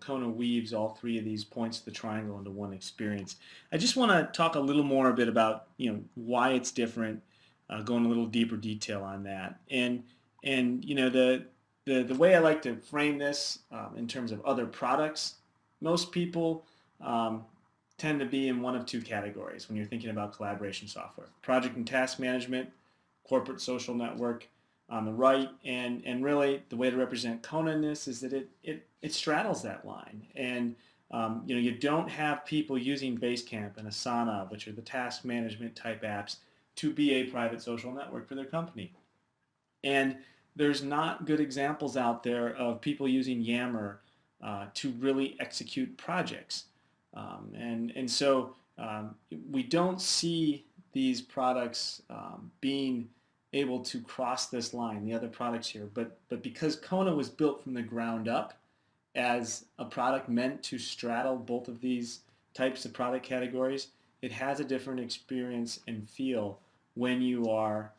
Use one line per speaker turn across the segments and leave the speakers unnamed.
Kona weaves all three of these points of the triangle into one experience. I just want to talk a little more a bit about why it's different, go in a little deeper detail on that, and the way I like to frame this in terms of other products, most people tend to be in one of two categories when you're thinking about collaboration software: project and task management, corporate social network on the right, and really the way to represent Kona in this is that it straddles that line, and you don't have people using Basecamp and Asana, which are the task management type apps, to be a private social network for their company. And there's not good examples out there of people using Yammer to really execute projects. And so we don't see these products being able to cross this line, the other products here. But because Kona was built from the ground up as a product meant to straddle both of these types of product categories, it has a different experience and feel when you are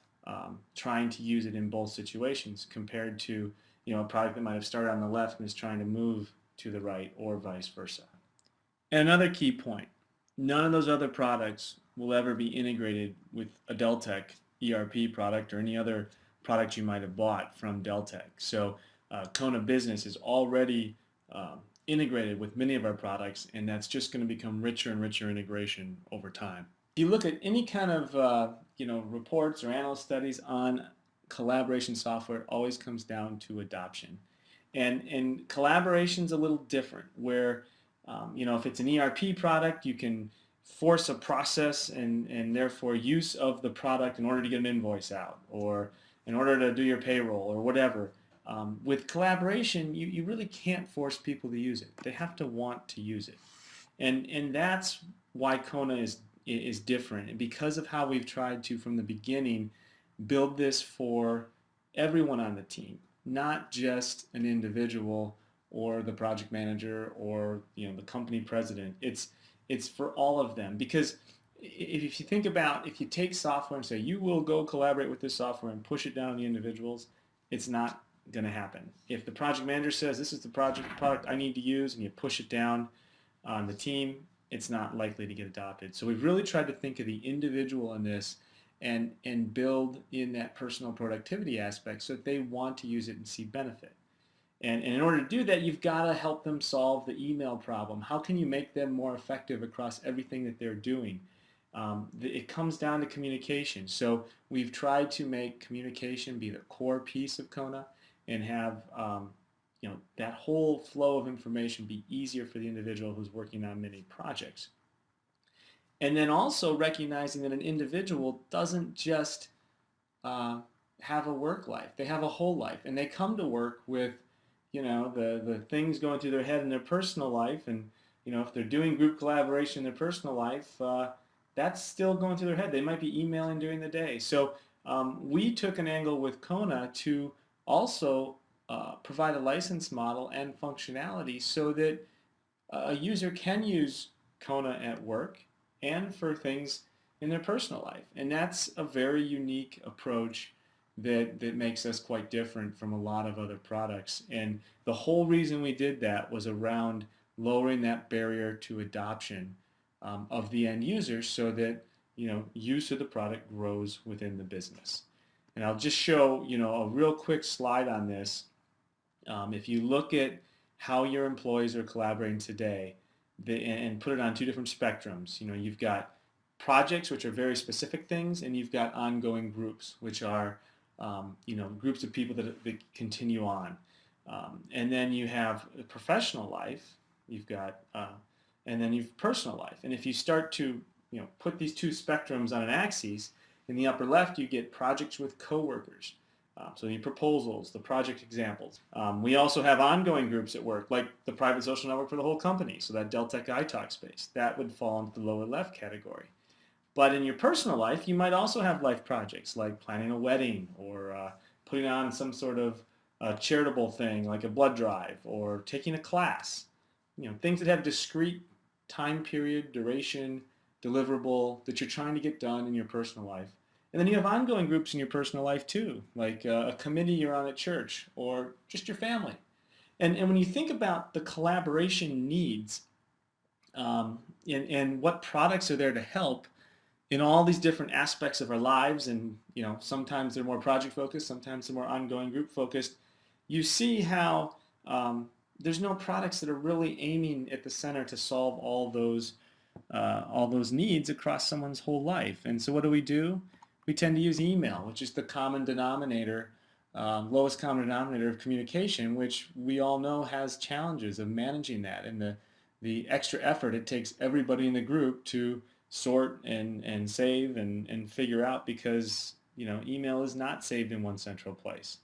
trying to use it in both situations compared to a product that might have started on the left and is trying to move to the right, or vice versa. And another key point: none of those other products will ever be integrated with a Deltek ERP product or any other product you might have bought from Deltek. So Kona Business is already integrated with many of our products, and that's just going to become richer and richer integration over time. If you look at any kind of reports or analyst studies on collaboration software, it always comes down to adoption. And collaboration's a little different, where if it's an ERP product, you can force a process and therefore use of the product in order to get an invoice out, or in order to do your payroll, or whatever. With collaboration, you really can't force people to use it. They have to want to use it. And that's why Kona is different. And because of how we've tried to, from the beginning, build this for everyone on the team, not just an individual or the project manager or the company president. It's for all of them, because if you think about, if you take software and say you will go collaborate with this software and push it down on the individuals, it's not going to happen. If the project manager says this is the product I need to use, and you push it down on the team, it's not likely to get adopted. So we've really tried to think of the individual in this and build in that personal productivity aspect so that they want to use it and see benefit. And in order to do that, you've got to help them solve the email problem. How can you make them more effective across everything that they're doing? It comes down to communication. So we've tried to make communication be the core piece of Kona, and have that whole flow of information be easier for the individual who's working on many projects. And then also recognizing that an individual doesn't just have a work life. They have a whole life, and they come to work with the things going through their head in their personal life. And if they're doing group collaboration in their personal life, that's still going through their head. They might be emailing during the day. So we took an angle with Kona to also provide a license model and functionality so that a user can use Kona at work and for things in their personal life. And that's a very unique approach that makes us quite different from a lot of other products. And the whole reason we did that was around lowering that barrier to adoption of the end user, so that use of the product grows within the business. And I'll just show a real quick slide on this. If you look at how your employees are collaborating today, and put it on two different spectrums, you've got projects, which are very specific things, and you've got ongoing groups, which are groups of people that continue on. And then you have professional life, and then you've personal life. And if you start to put these two spectrums on an axis, in the upper left you get projects with coworkers. So the proposals, the project examples. We also have ongoing groups at work, like the private social network for the whole company, so that Deltek iTalk space. That would fall into the lower left category. But in your personal life, you might also have life projects, like planning a wedding, or putting on some sort of charitable thing, like a blood drive, or taking a class. Things that have discrete time period, duration, deliverable, that you're trying to get done in your personal life. And then you have ongoing groups in your personal life too, like a committee you're on at church, or just your family. And when you think about the collaboration needs, and what products are there to help in all these different aspects of our lives, and sometimes they're more project focused, sometimes they're more ongoing group focused, you see how there's no products that are really aiming at the center to solve all those needs across someone's whole life. And so what do? We tend to use email, which is the common denominator, lowest common denominator of communication, which we all know has challenges of managing that, and the extra effort it takes everybody in the group to sort and save and figure out, because email is not saved in one central place.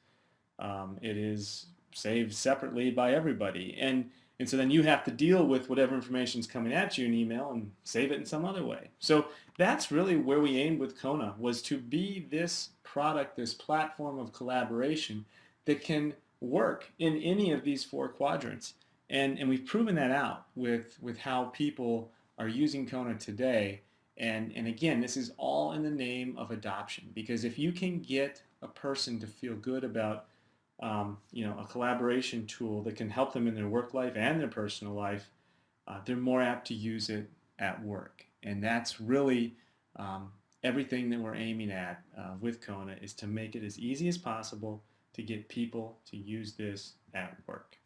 It is saved separately by everybody, and so then you have to deal with whatever information is coming at you in email and save it in some other way. So that's really where we aimed with Kona, was to be this product, this platform of collaboration that can work in any of these four quadrants. And we've proven that out with how people are using Kona today. And again, this is all in the name of adoption, because if you can get a person to feel good about a collaboration tool that can help them in their work life and their personal life, they're more apt to use it at work. And that's really everything that we're aiming at with Kona, is to make it as easy as possible to get people to use this at work.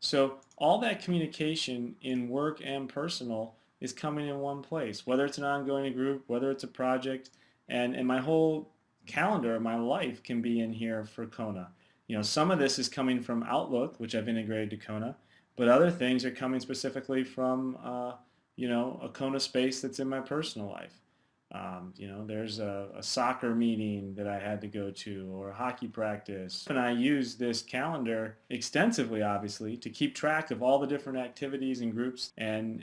So all that communication in work and personal is coming in one place, whether it's an ongoing group, whether it's a project, and my whole calendar of my life can be in here for Kona. Some of this is coming from Outlook, which I've integrated to Kona, but other things are coming specifically from a Kona space that's in my personal life. There's a soccer meeting that I had to go to, or a hockey practice. And I use this calendar extensively, obviously, to keep track of all the different activities and groups. And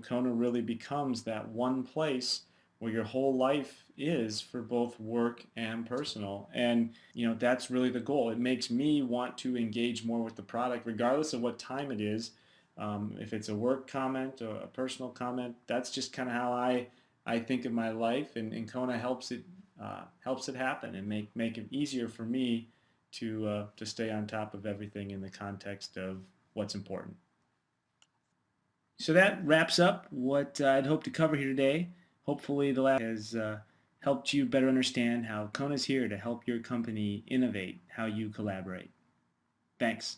Kona really becomes that one place where your whole life is for both work and personal. And that's really the goal. It makes me want to engage more with the product, regardless of what time it is. If it's a work comment or a personal comment, that's just kind of how I think of my life, and Kona helps it happen and make it easier for me to stay on top of everything in the context of what's important. So that wraps up what I'd hoped to cover here today. Hopefully the lab has helped you better understand how Kona's here to help your company innovate how you collaborate. Thanks.